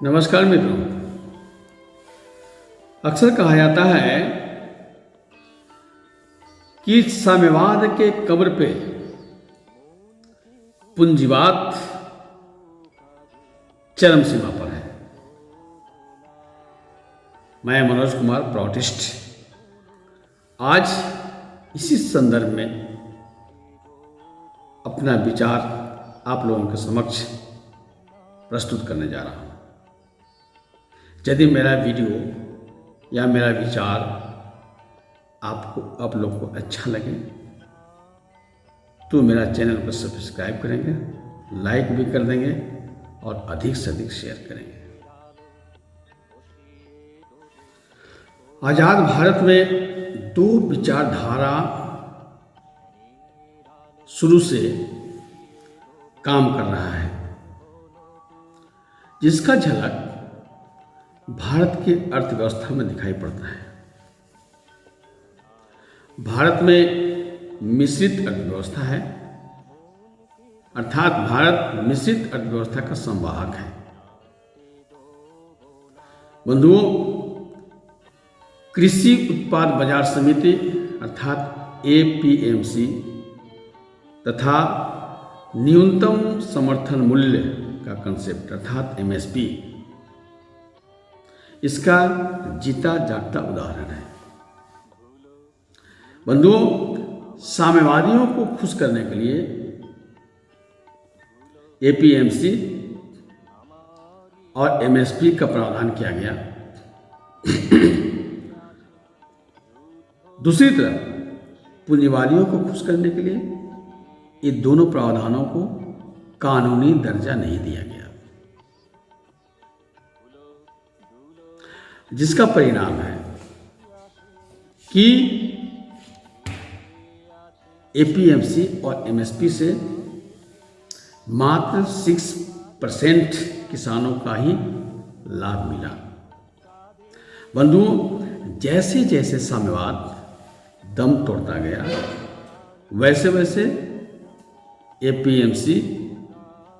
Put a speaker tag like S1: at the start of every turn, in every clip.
S1: नमस्कार मित्रों। अक्सर कहा जाता है कि साम्यवाद के कब्र पे पूंजीवाद चरम सीमा पर है। मैं मनोज कुमार प्रॉटिस्ट आज इसी संदर्भ में अपना विचार आप लोगों के समक्ष प्रस्तुत करने जा रहा हूं। यदि मेरा वीडियो या मेरा विचार आप लोग को अच्छा लगे तो मेरा चैनल को सब्सक्राइब करेंगे, लाइक भी कर देंगे और अधिक से अधिक शेयर करेंगे। आजाद भारत में दो विचारधारा शुरू से काम कर रहा है, जिसका झलक भारत की अर्थव्यवस्था में दिखाई पड़ता है। भारत में मिश्रित अर्थव्यवस्था है, अर्थात भारत मिश्रित अर्थव्यवस्था का संवाहक है। बंधुओं, कृषि उत्पाद बाजार समिति अर्थात एपीएमसी तथा न्यूनतम समर्थन मूल्य का कंसेप्ट अर्थात एमएसपी इसका जीता जागता उदाहरण है। बंधुओं, साम्यवादियों को खुश करने के लिए एपीएमसी और एमएसपी का प्रावधान किया गया। दूसरी तरफ पूंजीवादियों को खुश करने के लिए ये दोनों प्रावधानों को कानूनी दर्जा नहीं दिया गया, जिसका परिणाम है कि एपीएमसी और एमएसपी से मात्र 6% किसानों का ही लाभ मिला। बंधुओं, जैसे जैसे साम्यवाद दम तोड़ता गया वैसे वैसे एपीएमसी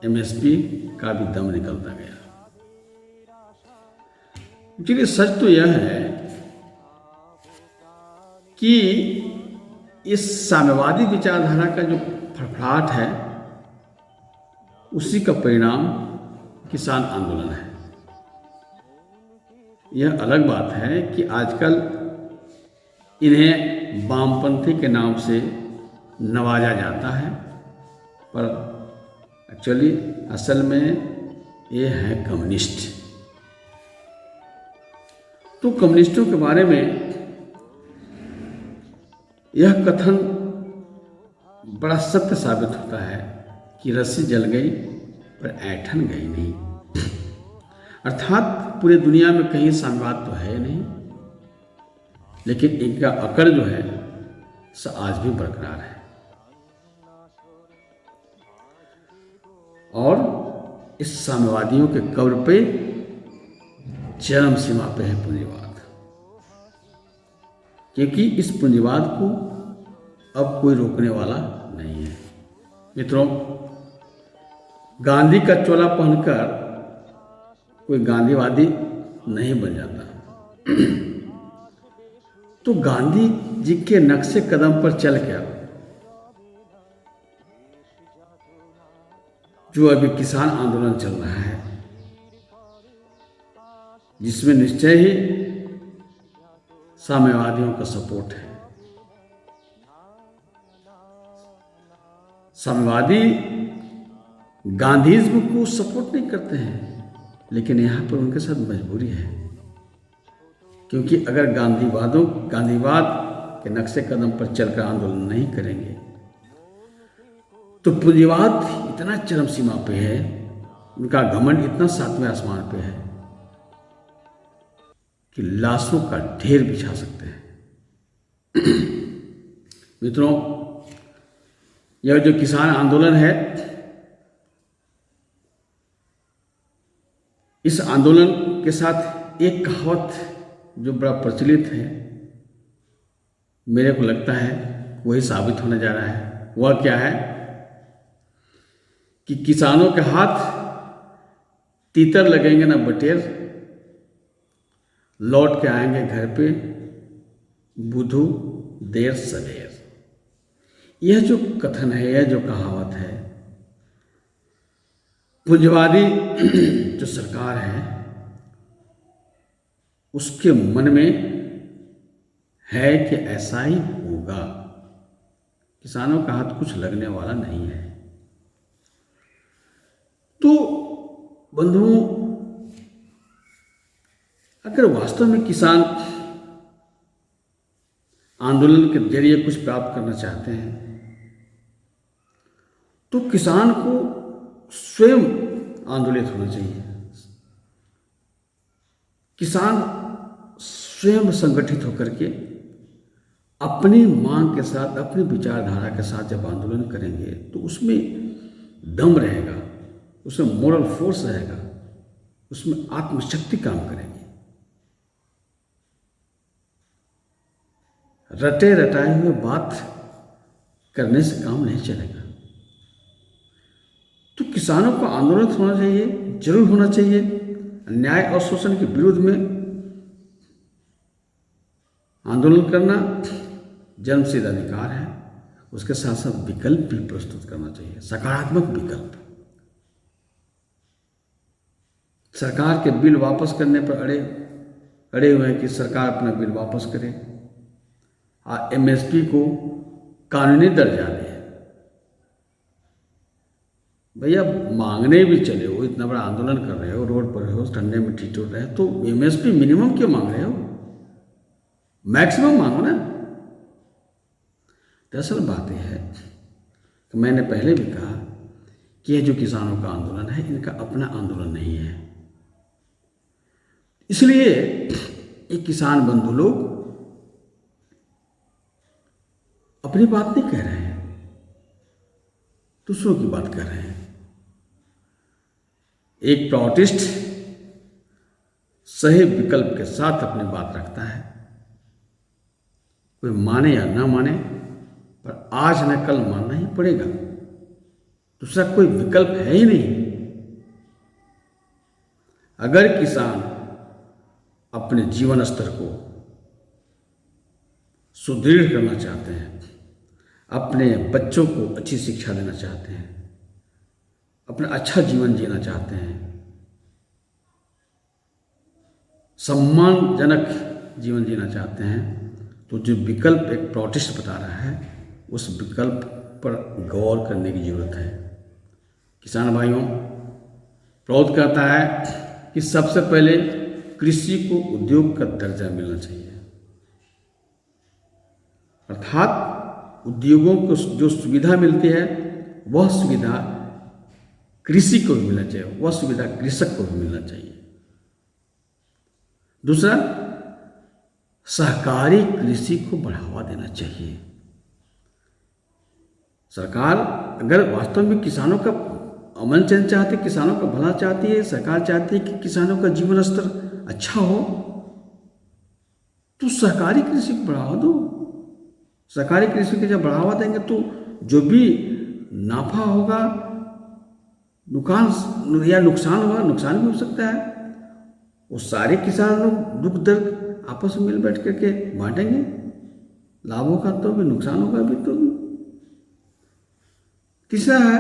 S1: एमएसपी का भी दम निकलता गया। क्योंकि सच तो यह है कि इस साम्यवादी विचारधारा का जो फड़फड़ाहट है उसी का परिणाम किसान आंदोलन है। यह अलग बात है कि आजकल इन्हें वामपंथी के नाम से नवाजा जाता है, पर एक्चुअली असल में ये है कम्युनिस्ट। तो कम्युनिस्टों के बारे में यह कथन बड़ा सत्य साबित होता है कि रस्सी जल गई पर ऐंठन गई नहीं। अर्थात पूरे दुनिया में कहीं साम्यवाद तो है नहीं, लेकिन इनका अकड़ जो है आज भी बरकरार है। और इस साम्यवादियों के कब्र पे चरम सीमा पे है पूंजीवाद, क्योंकि इस पूंजीवाद को अब कोई रोकने वाला नहीं है। मित्रों, गांधी का चोला पहनकर कोई गांधीवादी नहीं बन जाता। तो गांधी जी के नक्शे कदम पर चल कर जो अभी किसान आंदोलन चल रहा है, जिसमें निश्चय ही साम्यवादियों का सपोर्ट है। साम्यवादी गांधीज्म को सपोर्ट नहीं करते हैं, लेकिन यहां पर उनके साथ मजबूरी है, क्योंकि अगर गांधीवाद के नक्शे कदम पर चलकर आंदोलन नहीं करेंगे तो पूंजीवाद इतना चरम सीमा पे है, उनका घमंड इतना सातवें आसमान पे है कि लाशों का ढेर बिछा सकते हैं। मित्रों, यह जो किसान आंदोलन है, इस आंदोलन के साथ एक कहावत जो बड़ा प्रचलित है, मेरे को लगता है वही साबित होने जा रहा है। वह क्या है कि किसानों के हाथ तीतर लगेंगे ना बटेर, लौट के आएंगे घर पे बुधू देर सवेर। यह जो कथन है, यह जो कहावत है, पूंजवादी जो सरकार है उसके मन में है कि ऐसा ही होगा, किसानों का हाथ कुछ लगने वाला नहीं है। तो बंधुओं, अगर वास्तव में किसान आंदोलन के जरिए कुछ प्राप्त करना चाहते हैं तो किसान को स्वयं आंदोलित होना चाहिए। किसान स्वयं संगठित होकर के अपनी मांग के साथ, अपनी विचारधारा के साथ जब आंदोलन करेंगे तो उसमें दम रहेगा, उसमें मोरल फोर्स रहेगा, उसमें आत्मशक्ति काम करेगी। रटे रटाए हुए बात करने से काम नहीं चलेगा। तो किसानों को आंदोलित होना चाहिए, जरूर होना चाहिए। अन्याय और शोषण के विरुद्ध में आंदोलन करना जन्मसिद्ध अधिकार है। उसके साथ साथ विकल्प भी प्रस्तुत करना चाहिए, सकारात्मक विकल्प। सरकार के बिल वापस करने पर अड़े हुए हैं कि सरकार अपना बिल वापस करे, एमएसपी को कानूनी दर्जा दे। भैया मांगने भी चले हो, इतना बड़ा आंदोलन कर रहे हो, रोड पर हो, ठंडे में ठिठुर रहे हो, तो एमएसपी मिनिमम क्यों मांग रहे हो? मैक्सिमम मांगो ना। दरअसल बात यह है कि मैंने पहले भी कहा कि यह जो किसानों का आंदोलन है, इनका अपना आंदोलन नहीं है। इसलिए एक किसान बंधु लोग अपनी बात नहीं कह रहे हैं, दूसरों की बात कर रहे हैं। एक प्रोटेस्ट सही विकल्प के साथ अपनी बात रखता है, कोई माने या ना माने, पर आज न कल मानना ही पड़ेगा। दूसरा कोई विकल्प है ही नहीं। अगर किसान अपने जीवन स्तर को सुदृढ़ करना चाहते हैं, अपने बच्चों को अच्छी शिक्षा देना चाहते हैं, अपना अच्छा जीवन जीना चाहते हैं, सम्मानजनक जीवन जीना चाहते हैं, तो जो विकल्प एक प्रोटेस्ट बता रहा है, उस विकल्प पर गौर करने की जरूरत है। किसान भाइयों, प्रोत कहता है कि सबसे पहले कृषि को उद्योग का दर्जा मिलना चाहिए, अर्थात उद्योगों को जो सुविधा मिलती है वह सुविधा कृषि को भी मिलना चाहिए, वह सुविधा कृषक को भी मिलना चाहिए। दूसरा, सहकारी कृषि को बढ़ावा देना चाहिए। सरकार अगर वास्तव में किसानों का अमन चैन चाहती, किसानों का भला चाहती है, सरकार चाहती है कि किसानों का जीवन स्तर अच्छा हो, तो सहकारी कृषि को बढ़ावा दो। सहकारी कृषि को जब बढ़ावा देंगे तो जो भी नाफा होगा, नुकसान या नुकसान होगा, नुकसान भी हो सकता है, वो सारे किसान लोग दुख दर्द आपस में मिल बैठ करके बांटेंगे। लाभ होगा तो भी, नुकसान होगा भी तो भी। तीसरा है,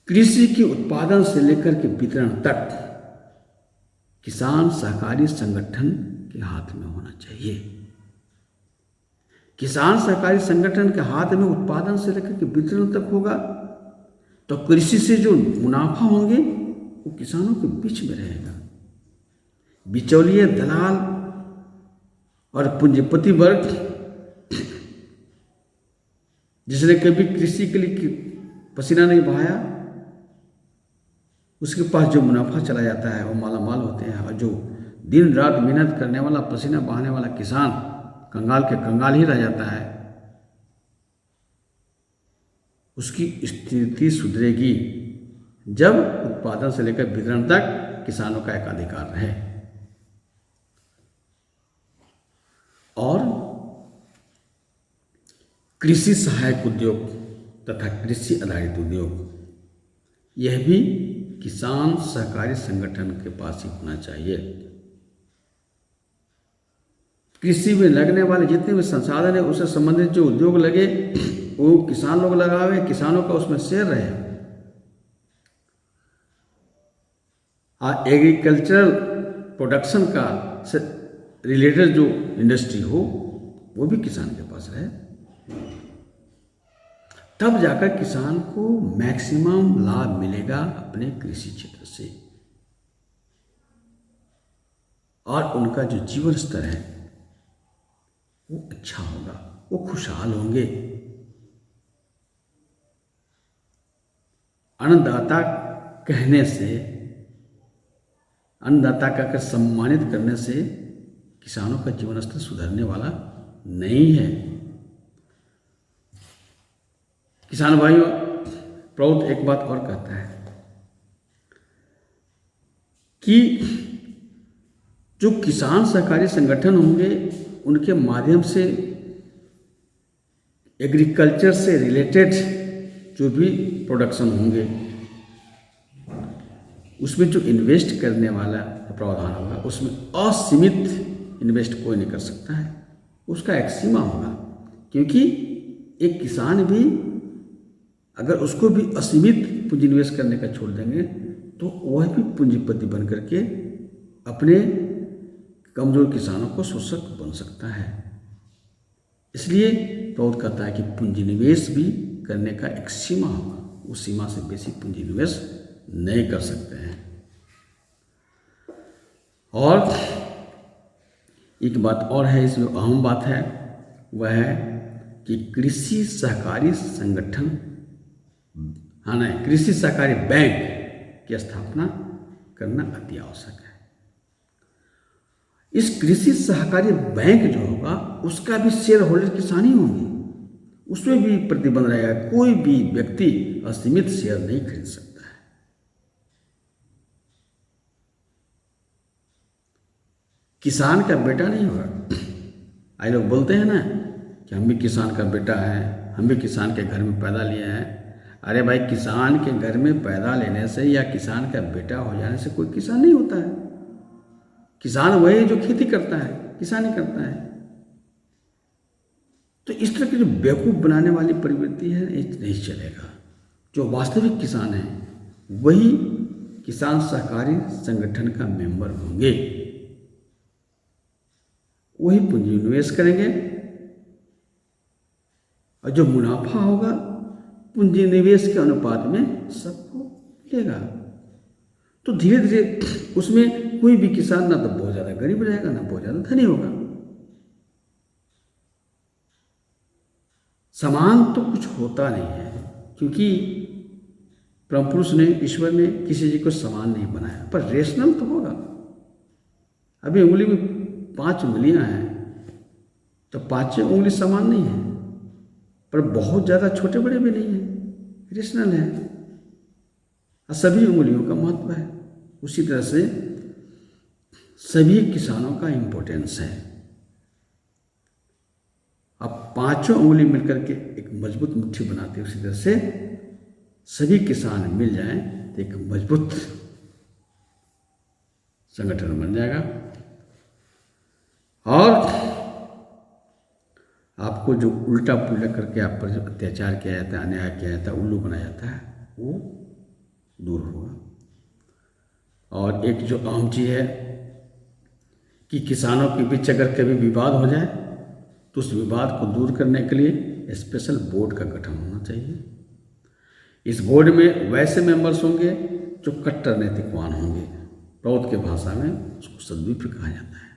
S1: कृषि के उत्पादन से लेकर के वितरण तक किसान सहकारी संगठन के हाथ में होना चाहिए। किसान सहकारी संगठन के हाथ में उत्पादन से लेकर के वितरण तक होगा तो कृषि से जो मुनाफा होंगे वो किसानों के बीच में रहेगा। बिचौलिए, दलाल और पूंजीपति वर्ग जिसने कभी कृषि के लिए पसीना नहीं बहाया, उसके पास जो मुनाफा चला जाता है वो मालामाल होते हैं, और जो दिन रात मेहनत करने वाला, पसीना बहाने वाला किसान कंगाल के कंगाल ही रह जाता है। उसकी स्थिति सुधरेगी जब उत्पादन से लेकर वितरण तक किसानों का एकाधिकार रहे। और कृषि सहायक उद्योग तथा कृषि आधारित उद्योग, यह भी किसान सहकारी संगठन के पास ही होना चाहिए। कृषि में लगने वाले जितने भी संसाधन है उससे संबंधित जो उद्योग लगे वो किसान लोग लगावे, किसानों का उसमें शेयर रहे। एग्रीकल्चरल प्रोडक्शन का रिलेटेड जो इंडस्ट्री हो वो भी किसान के पास रहे, तब जाकर किसान को मैक्सिमम लाभ मिलेगा अपने कृषि क्षेत्र से, और उनका जो जीवन स्तर है वो अच्छा होगा, वो खुशहाल होंगे। अन्नदाता कहने से, अन्नदाता का सम्मानित करने से किसानों का जीवन स्तर सुधरने वाला नहीं है। किसान भाइयों, प्रौध एक बात और कहता है कि जो किसान सहकारी संगठन होंगे उनके माध्यम से एग्रीकल्चर से रिलेटेड जो भी प्रोडक्शन होंगे उसमें जो इन्वेस्ट करने वाला प्रावधान होगा उसमें असीमित इन्वेस्ट कोई नहीं कर सकता है, उसका एक सीमा होगा। क्योंकि एक किसान भी अगर उसको भी असीमित पूंजी निवेश करने का छोड़ देंगे तो वह भी पूंजीपति बन करके अपने कमजोर किसानों को शोषक बन सकता है। इसलिए प्रौध कहता है कि पूंजी निवेश भी करने का एक सीमा होगा, उस सीमा से बेसी पूंजी निवेश नहीं कर सकते हैं। और एक बात और है, इसमें अहम बात है, वह है कि कृषि सहकारी संगठन, हाँ नहीं, कृषि सहकारी बैंक की स्थापना करना अति आवश्यक है। इस कृषि सहकारी बैंक जो होगा उसका भी शेयर होल्डर किसान ही होंगे, उसमें भी प्रतिबंध रहेगा, कोई भी व्यक्ति असीमित शेयर नहीं खरीद सकता है। किसान का बेटा नहीं होगा। आई लोग बोलते हैं ना कि हम भी किसान का बेटा है, हम भी किसान के घर में पैदा लिए हैं। अरे भाई, किसान के घर में पैदा लेने से या किसान का बेटा हो जाने से कोई किसान नहीं होता है। किसान वही जो खेती करता है, किसानी करता है। तो इस तरह की जो बेवकूफ़ बनाने वाली प्रवृत्ति है ये नहीं चलेगा। जो वास्तविक किसान है वही किसान सहकारी संगठन का मेंबर होंगे, वही पूंजी निवेश करेंगे और जो मुनाफा होगा पूंजी निवेश के अनुपात में सबको मिलेगा। तो धीरे धीरे उसमें कोई भी किसान ना तो बहुत ज़्यादा गरीब रहेगा ना बहुत ज़्यादा धनी होगा। समान तो कुछ होता नहीं है, क्योंकि परम पुरुष ने, ईश्वर ने किसी चीज को समान नहीं बनाया, पर रेशनल तो होगा। अभी उंगली में 5 उंगलियां हैं तो 5 उंगली समान नहीं है, पर बहुत ज़्यादा छोटे बड़े भी नहीं है, रेशनल है और सभी उंगलियों का महत्व है। उसी तरह से सभी किसानों का इम्पोर्टेंस है। अब 5 उंगली मिलकर के एक मजबूत मुट्ठी बनाते हैं, उसी तरह से सभी किसान मिल जाएं तो एक मजबूत संगठन बन जाएगा। और आपको जो उल्टा पुल्टा करके आप पर जो अत्याचार किया जाता है, अन्याय किया जाता है, उल्लू बनाया जाता है, वो दूर होगा। और एक जो अहम चीज़ है कि किसानों के बीच अगर कभी विवाद हो जाए तो उस विवाद को दूर करने के लिए स्पेशल बोर्ड का गठन होना चाहिए। इस बोर्ड में वैसे मेंबर्स होंगे जो कट्टर नैतिकवान होंगे। प्रौध के भाषा में उसको सद्विप्र कहा जाता है।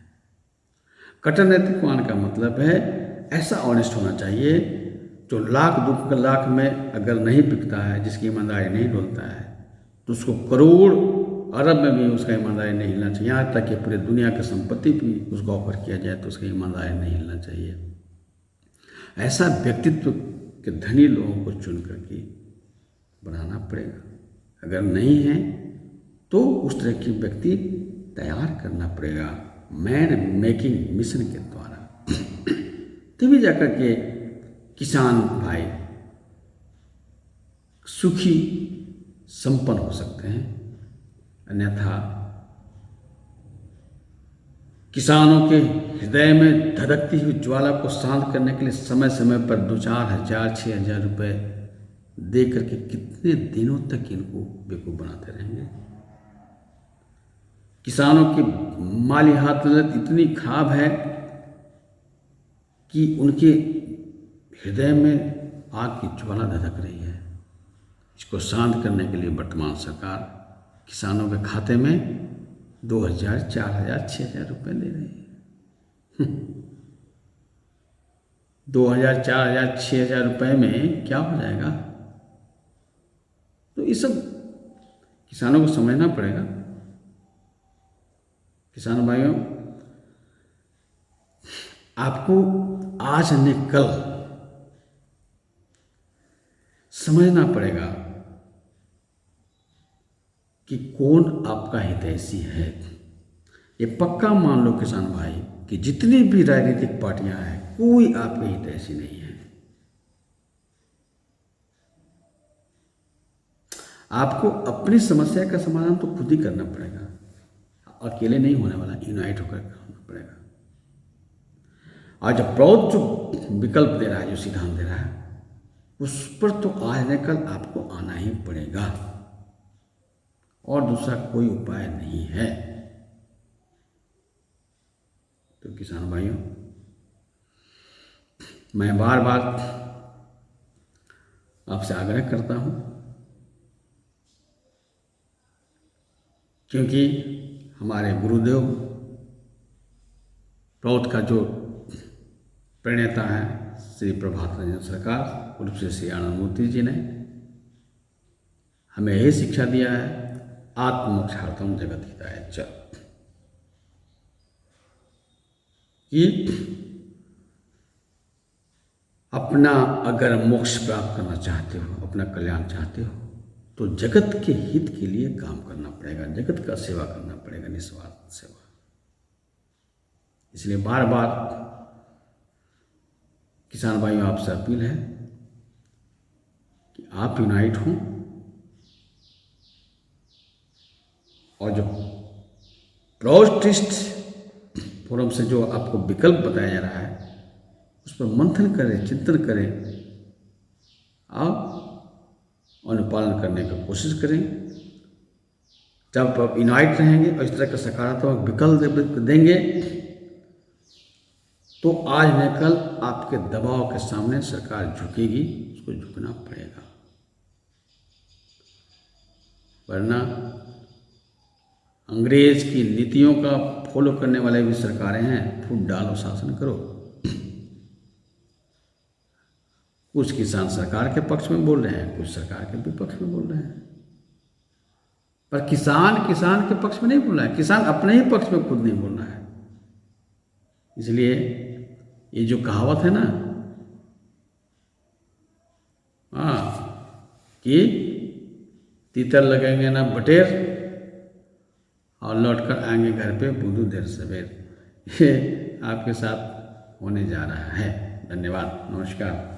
S1: कट्टर नैतिकवान का मतलब है ऐसा ऑनेस्ट होना चाहिए जो लाख में अगर नहीं बिकता है, जिसकी ईमानदारी नहीं डोलता है, तो उसको करोड़ अरब में भी उसका ईमानदारी नहीं हिलना चाहिए। यहाँ तक कि पूरे दुनिया की संपत्ति भी उसको ऑफर किया जाए तो उसका ईमानदारी नहीं हिलना चाहिए। ऐसा व्यक्तित्व के धनी लोगों को चुन करके बनाना पड़ेगा। अगर नहीं है तो उस तरह की व्यक्ति तैयार करना पड़ेगा मैन मेकिंग मिशन के द्वारा। तभी जाकर के किसान भाई सुखी संपन्न हो सकते हैं। अन्यथा किसानों के हृदय में धधकती हुई ज्वाला को शांत करने के लिए समय समय पर 2-4 हज़ार 6 हज़ार रुपये दे करके कितने दिनों तक इनको बेवकूफ़ बनाते रहेंगे। किसानों की माली हालत इतनी खराब है कि उनके हृदय में आग की ज्वाला धधक रही है। इसको शांत करने के लिए वर्तमान सरकार किसानों के खाते में 2 हज़ार 4 हज़ार 6 हज़ार रुपये दे रही है। 2 हज़ार 4 हज़ार 6 हज़ार रुपये में क्या हो जाएगा? तो ये सब किसानों को समझना पड़ेगा। किसान भाइयों, आपको आज न कल समझना पड़ेगा कि कौन आपका हितैषी है। ये पक्का मान लो किसान भाई कि जितनी भी राजनीतिक पार्टियां हैं, कोई आपके हितैषी नहीं है। आपको अपनी समस्या का समाधान तो खुद ही करना पड़ेगा, अकेले नहीं होने वाला, यूनाइट होकर करना पड़ेगा। आज प्रौद्ध जो विकल्प दे रहा है, जो सिद्धांत दे रहा है, उस पर तो आज न कल आपको आना ही पड़ेगा और दूसरा कोई उपाय नहीं है। तो किसान भाइयों, मैं बार बार आपसे आग्रह करता हूं, क्योंकि हमारे गुरुदेव प्रौद्ध का जो प्रणेता है श्री प्रभात रंजन सरकार उर्फ श्री आनंद मूर्ति जी ने हमें यही शिक्षा दिया है, आत्मोक्षार्थम जगत हिताय च, कि अपना अगर मोक्ष प्राप्त करना चाहते हो, अपना कल्याण चाहते हो, तो जगत के हित के लिए काम करना पड़ेगा, जगत का सेवा करना पड़ेगा, निस्वार्थ सेवा। इसलिए बार बार किसान भाइयों आपसे अपील है कि आप यूनाइट हों और जो प्रोटेस्ट फोरम से जो आपको विकल्प बताया जा रहा है उस पर मंथन करें, चिंतन करें, आप अनुपालन करने की कोशिश करें। जब आप यूनाइट रहेंगे और इस तरह का सकारात्मक विकल्प देंगे तो आज न कल आपके दबाव के सामने सरकार झुकेगी, उसको झुकना पड़ेगा, वरना अंग्रेज की नीतियों का फॉलो करने वाले भी सरकारें हैं, फूट डालो शासन करो। कुछ किसान सरकार के पक्ष में बोल रहे हैं, कुछ सरकार के विपक्ष में बोल रहे हैं, पर किसान के पक्ष में नहीं बोल रहा है, किसान अपने ही पक्ष में खुद नहीं बोल रहा है। इसलिए ये जो कहावत है ना, कि तीतर लगेंगे ना बटेर और लौटकर आएंगे घर पे बुधू देर सवेर, ये आपके साथ होने जा रहा है। धन्यवाद, नमस्कार।